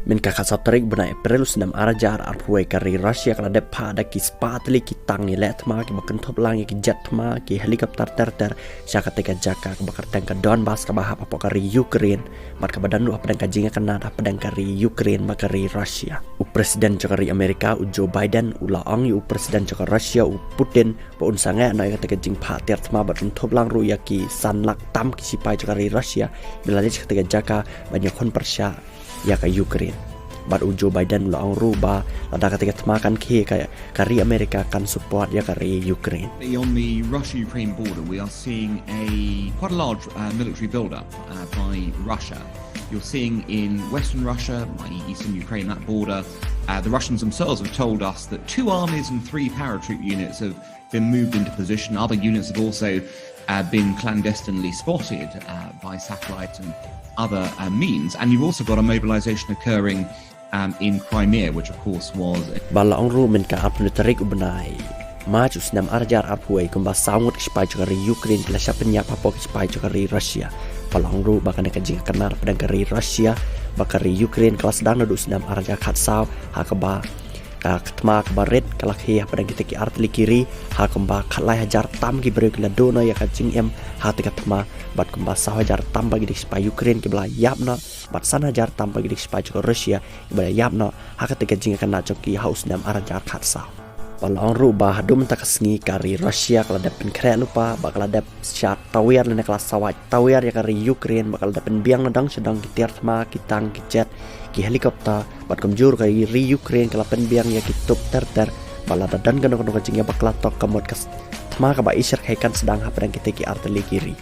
Min kakak tarik bena April senam arajar arpue kari Rusia kala depa ada ki spatli ki tang ni let ma ki makan top lang ki jet ma ki helikopter ter syaka teka jaka ke bakar tangka Donbas ka bahap apa kari Ukraine mat ka badan lu apa dan kajinga kena apa dan kari Ukraine makari Rusia u presiden cakari Amerika u Joe Biden u laang u presiden cakar Rusia u Putin pa unsanga na ka teka jing pa ter ma batun top lang ru ya ki sanlak tam ki sipai cakari Rusia bila le teka jaka banyak kon persya ya ka Ukraine bat Joe Biden ulang rubah lada ketika makan kayak kari Amerika kan support ya kari Ukraine. On the Russia-Ukraine border, we are seeing quite a large military build-up by Russia. You're seeing in Western Russia, i.e. Eastern Ukraine, that border, the Russians themselves have told us that 2 armies and 3 paratroop units have been moved into position. Other units have also been clandestinely spotted by satellite and other means. And you've also got a mobilization occurring in Crimea, which of course was Balaong ru min ka apnu tarik ubenai maju senam arjar arpuai kumba sangut kispai cakari Ukraine kila siapa nyap apa kispai cakari Rusia Balaong ru bahkan ka jing kenar pedang kari Rusia bakari Ukraine kelas sedang nadu senam arjar khatsau hakaba ketma kabaret kala khia pedang kita ki artli kiri hakamba khalai hajar tam ki beri kila dona ya ka jing em hati katma bat kumba sah hajar tam bagi kispai Ukraine ki bela yapna bat sana hajar tam bagi kispai cakari Rusia ki bela yapna hakatika jing kana coki haus senam arjar khatsau Balong rubah dum takasngi kari Rusia kala dapin kre lupa bakal dap syat tawir lene kala sawat tawir ya kari Ukraine bakal dapin biang nadang sedang kitir ma kitang kijet ki helikopter bat kemjur kari Ukraine kala pen biang ya kitup ter bala dan kano jingnya bakal tok kamot kas tma ka ba isir kaikan sedang hapadang kita ki artili kiri